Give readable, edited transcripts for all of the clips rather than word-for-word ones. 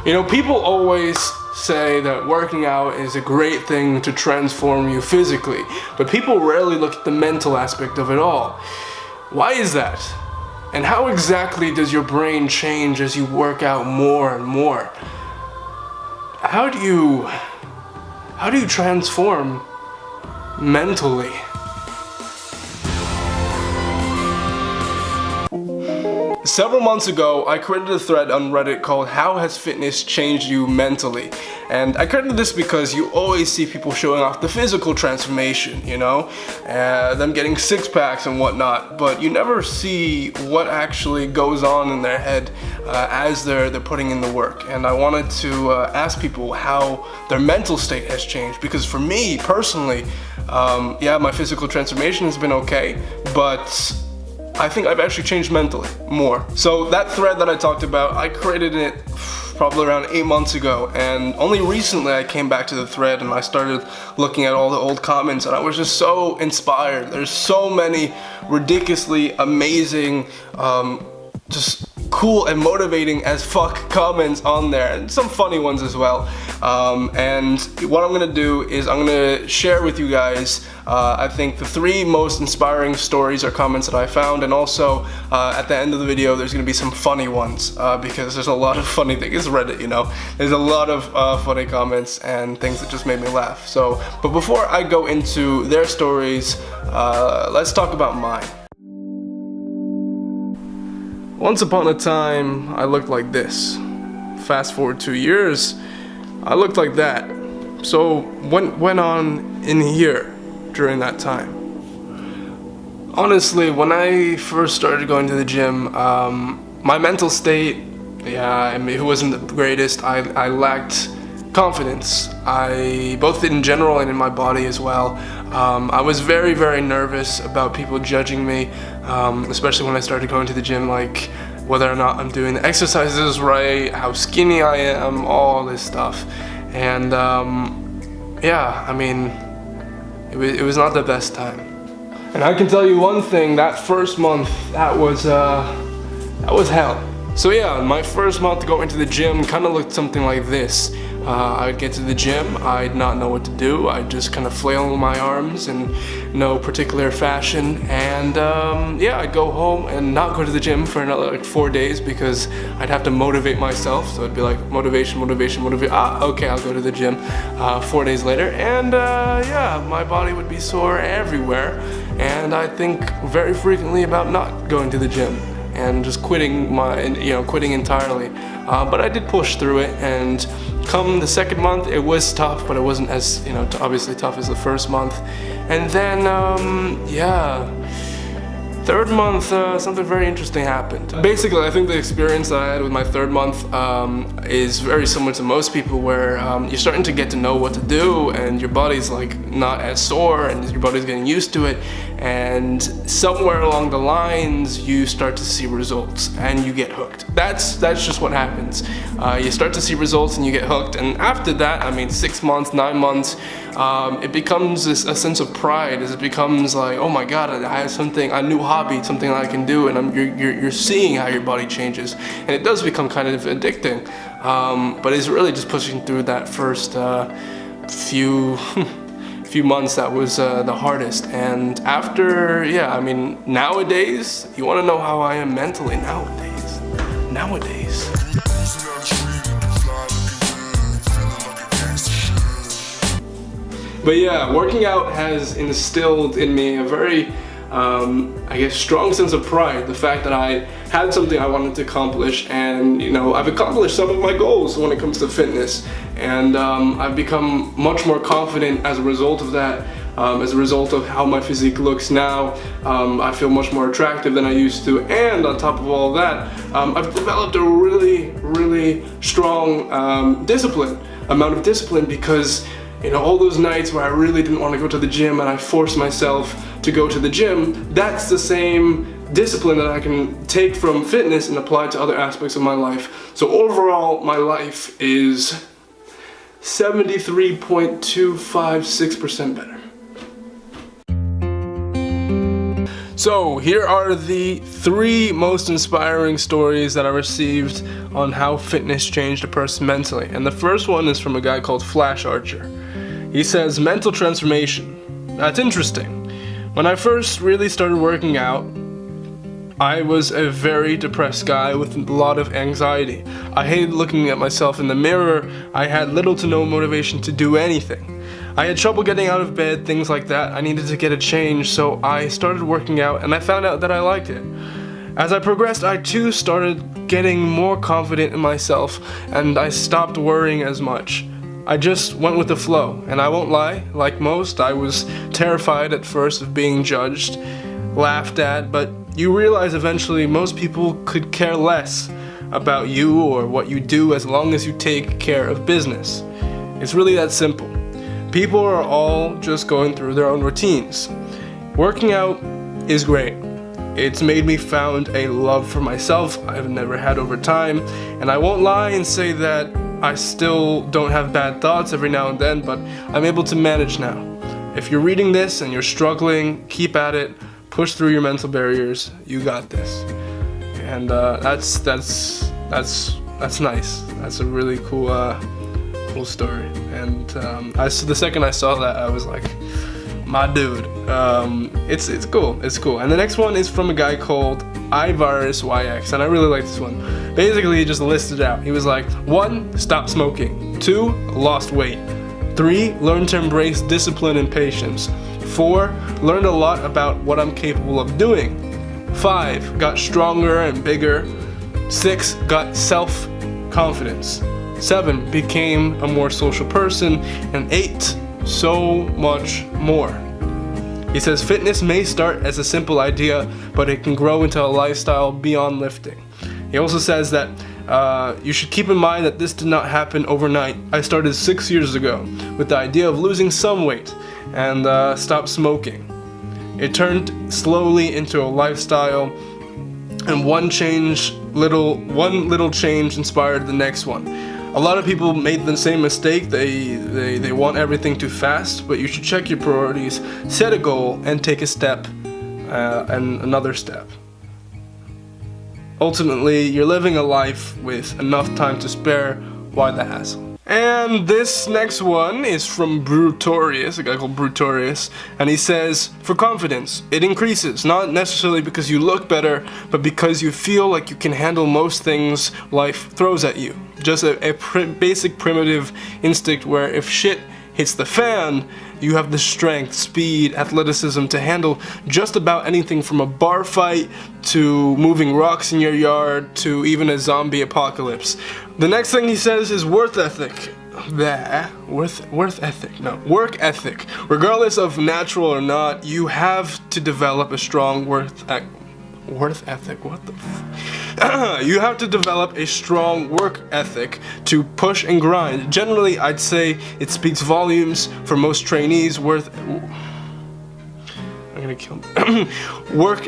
You know, people always say that working out is a great thing to transform you physically, but people rarely look at the mental aspect of it all. Why is that? And how exactly does your brain change as you work out more and more? How do you transform mentally? Several months ago, I created a thread on Reddit called "How Has Fitness Changed You Mentally?" And I created this because you always see people showing off the physical transformation, you know, them getting six packs and whatnot, but you never see what actually goes on in their head as they're putting in the work. And I wanted to ask people how their mental state has changed, because for me personally, yeah, my physical transformation has been okay, but I think I've actually changed mentally more. So that thread that I talked about, I created it probably around 8 months ago, and only recently I came back to the thread and I started looking at all the old comments, and I was just so inspired. There's so many ridiculously amazing, just cool and motivating as fuck comments on there, and some funny ones as well. And what I'm gonna do is I'm gonna share with you guys I think the 3 most inspiring stories or comments that I found, and also at the end of the video there's gonna be some funny ones because there's a lot of funny things. It's Reddit, you know, there's a lot of funny comments and things that just made me laugh. So, but before I go into their stories, let's talk about mine. Once upon a time, I looked like this. Fast forward 2 years, I looked like that. So what went on in here during that time? Honestly, when I first started going to the gym, my mental state, yeah, I mean, it wasn't the greatest. I lacked confidence. Both in general and in my body as well. I was very, very nervous about people judging me, especially when I started going to the gym, like whether or not I'm doing the exercises right, how skinny I am, all this stuff. And yeah, I mean, it was not the best time. And I can tell you one thing, that first month, that was hell. So yeah, my first month going to the gym kind of looked something like this. I'd get to the gym, I'd not know what to do, I'd just kind of flail my arms in no particular fashion, and yeah, I'd go home and not go to the gym for another like 4 days because I'd have to motivate myself. So it'd be like motivation, okay, I'll go to the gym 4 days later, and yeah, my body would be sore everywhere, and I think very frequently about not going to the gym and just quitting entirely. But I did push through it, and come the second month, it was tough, but it wasn't as, obviously tough as the first month. And then, yeah, third month, something very interesting happened. Basically, I think the experience that I had with my third month is very similar to most people, where you're starting to get to know what to do, and your body's like not as sore, and your body's getting used to it, and somewhere along the lines you start to see results and you get hooked. That's just what happens. You start to see results and you get hooked, and after that, I mean 6 months, 9 months, it becomes a sense of pride, as it becomes like, oh my god, I have something, a new hobby, something that I can do, and you're seeing how your body changes, and it does become kind of addicting. But it's really just pushing through that first few months that was the hardest. And after, yeah, I mean, nowadays, you want to know how I am mentally nowadays. But yeah, working out has instilled in me a very, I guess, strong sense of pride. The fact that I had something I wanted to accomplish, and I've accomplished some of my goals when it comes to fitness, and I've become much more confident as a result of that. As a result of how my physique looks now, I feel much more attractive than I used to, and on top of all that, I've developed a really, really strong amount of discipline, because all those nights where I really didn't want to go to the gym and I forced myself to go to the gym, that's the same discipline that I can take from fitness and apply to other aspects of my life. So overall, my life is 73.256% better. So here are the 3 most inspiring stories that I received on how fitness changed a person mentally. And the first one is from a guy called Flash Archer. He says, mental transformation. That's interesting. When I first really started working out, I was a very depressed guy with a lot of anxiety. I hated looking at myself in the mirror. I had little to no motivation to do anything. I had trouble getting out of bed, things like that. I needed to get a change, so I started working out and I found out that I liked it. As I progressed, I too started getting more confident in myself and I stopped worrying as much. I just went with the flow, and I won't lie, like most, I was terrified at first of being judged, laughed at, but you realize eventually most people could care less about you or what you do as long as you take care of business. It's really that simple. People are all just going through their own routines. Working out is great. It's made me found a love for myself I've never had over time, and I won't lie and say that I still don't have bad thoughts every now and then, but I'm able to manage now. If you're reading this and you're struggling, keep at it, push through your mental barriers, you got this. And that's nice. That's a really cool story. And the second I saw that, I was like, my dude. It's cool. And the next one is from a guy called iVirusYX, and I really like this one. Basically, he just listed out. He was like, 1, stop smoking. 2, lost weight. 3, learned to embrace discipline and patience. 4, learned a lot about what I'm capable of doing. 5, got stronger and bigger. 6, got self-confidence. 7, became a more social person. And 8, so much more. He says fitness may start as a simple idea, but it can grow into a lifestyle beyond lifting. He also says that you should keep in mind that this did not happen overnight. I started 6 years ago with the idea of losing some weight and stop smoking. It turned slowly into a lifestyle, and one little change inspired the next one. A lot of people made the same mistake. They want everything too fast, but you should check your priorities, set a goal, and take a step and another step. Ultimately, you're living a life with enough time to spare. Why the hassle? And this next one is from Brutorius, a guy called Brutorius, and he says, for confidence, it increases, not necessarily because you look better, but because you feel like you can handle most things life throws at you. Just a basic primitive instinct where if shit hits the fan, you have the strength, speed, athleticism to handle just about anything from a bar fight to moving rocks in your yard to even a zombie apocalypse. The next thing he says is work ethic. Work ethic. Regardless of natural or not, you have to develop a strong work ethic. What the you have to develop a strong work ethic to push and grind. Generally, I'd say it speaks volumes for most trainees. Work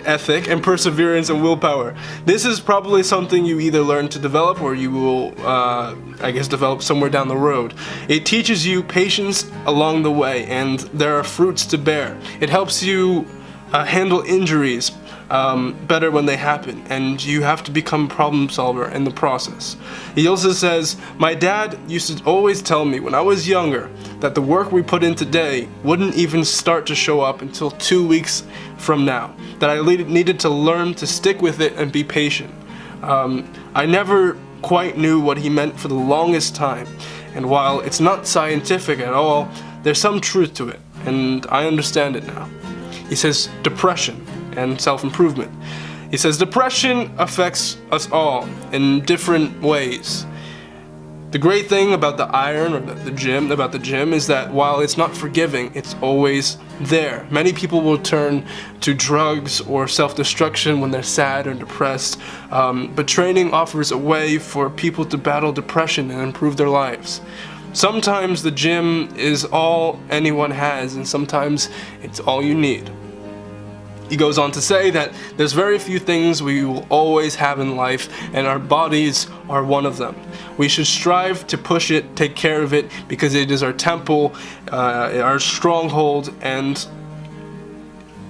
ethic and perseverance and willpower. This is probably something you either learn to develop or you will, develop somewhere down the road. It teaches you patience along the way, and there are fruits to bear. It helps you handle injuries better when they happen, and you have to become a problem solver in the process. He also says, my dad used to always tell me when I was younger that the work we put in today wouldn't even start to show up until 2 weeks from now, that I needed to learn to stick with it and be patient. I never quite knew what he meant for the longest time, and while it's not scientific at all, there's some truth to it, and I understand it now. He says depression and self-improvement. He says depression affects us all in different ways. The great thing about the gym is that while it's not forgiving, it's always there. Many people will turn to drugs or self-destruction when they're sad or depressed, but training offers a way for people to battle depression and improve their lives. Sometimes the gym is all anyone has, and sometimes it's all you need. He goes on to say that there's very few things we will always have in life, and our bodies are one of them. We should strive to push it, take care of it, because it is our temple, our stronghold, and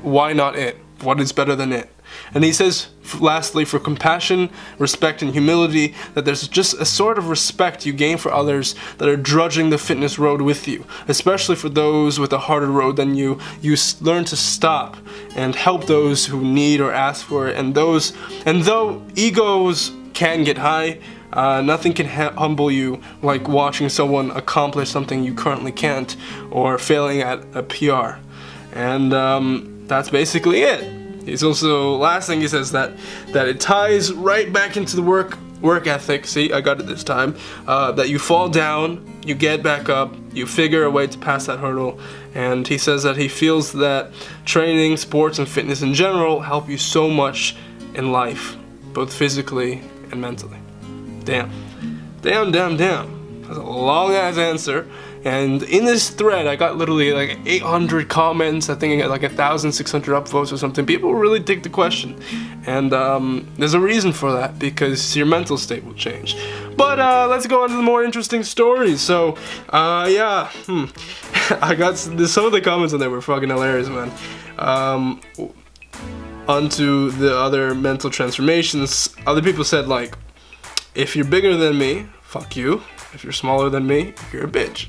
why not it? what is better than it? And he says, lastly, for compassion, respect, and humility, that there's just a sort of respect you gain for others that are drudging the fitness road with you, especially for those with a harder road than you. You learn to stop and help those who need or ask for it. And though egos can get high, nothing can humble you like watching someone accomplish something you currently can't, or failing at a PR. And that's basically it. He's also, last thing he says, that it ties right back into the work ethic. See, I got it this time. That you fall down, you get back up, you figure a way to pass that hurdle. And he says that he feels that training, sports, and fitness in general help you so much in life, both physically and mentally. Damn. That's a long ass answer. And in this thread, I got literally like 800 comments. I think I got like 1,600 upvotes or something. People really dig the question. And there's a reason for that, because your mental state will change. But let's go on to the more interesting stories. So, yeah. I got some of the comments on there were fucking hilarious, man. Onto the other mental transformations. Other people said, like, if you're bigger than me, fuck you. If you're smaller than me, you're a bitch.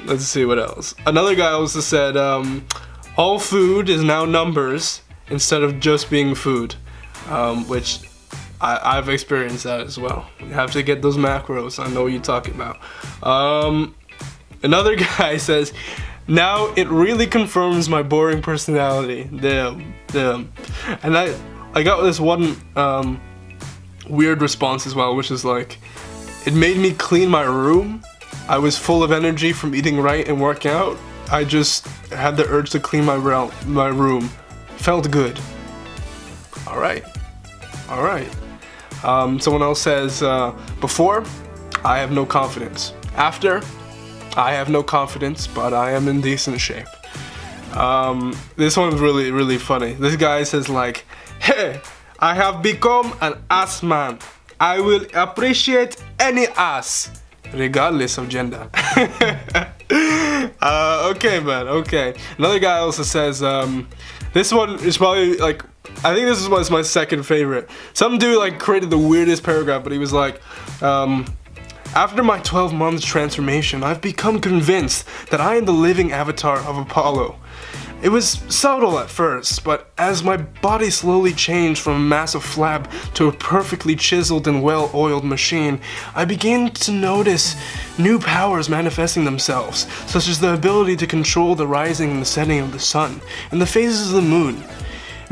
Let's see what else. Another guy also said, all food is now numbers instead of just being food, which I've experienced that as well. You have to get those macros. I know what you're talking about. Another guy says, now it really confirms my boring personality. Damn. And I got this one weird response as well, which is like, it made me clean my room. I was full of energy from eating right and working out. I just had the urge to clean my room. Felt good. All right. Someone else says, before, I have no confidence. After, I have no confidence, but I am in decent shape. This one's really, really funny. This guy says like, hey, I have become an ass man. I will appreciate any ass, regardless of gender. Okay, man, okay. Another guy also says, this one is probably like, I think this was my second favorite. Some dude like created the weirdest paragraph, but he was like, after my 12 months transformation, I've become convinced that I am the living avatar of Apollo. It was subtle at first, but as my body slowly changed from a massive flab to a perfectly chiseled and well-oiled machine, I began to notice new powers manifesting themselves, such as the ability to control the rising and the setting of the sun, and the phases of the moon.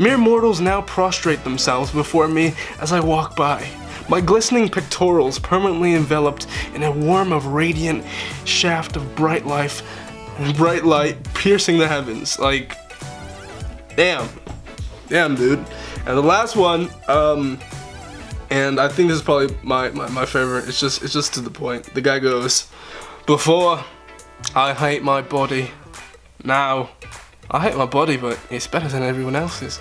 Mere mortals now prostrate themselves before me as I walk by, my glistening pectorals permanently enveloped in a warm of radiant shaft of bright light piercing the heavens. Like, damn, dude. And the last one, and I think this is probably my favorite. It's just to the point. The guy goes, before I hate my body, now I hate my body, but it's better than everyone else's.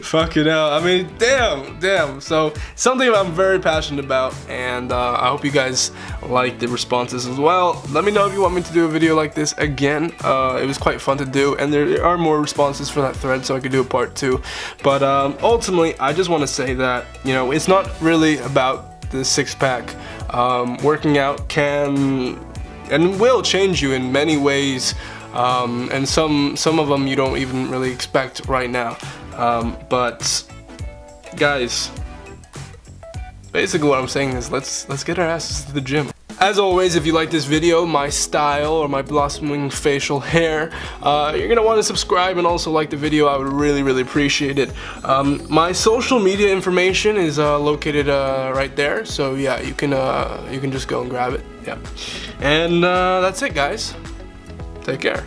Fucking hell. I mean, damn. So, something I'm very passionate about, and I hope you guys like the responses as well. Let me know if you want me to do a video like this again. It was quite fun to do, and there are more responses for that thread, so I could do a part 2. But ultimately, I just want to say that, you know, it's not really about the six-pack. Working out can and will change you in many ways. And some of them you don't even really expect right now. But guys, basically what I'm saying is let's get our asses to the gym. As always, if you like this video, my style or my blossoming facial hair, you're gonna want to subscribe and also like the video. I would really appreciate it. My social media information is located right there, so yeah, you can just go and grab it. Yeah, and that's it, guys. Take care.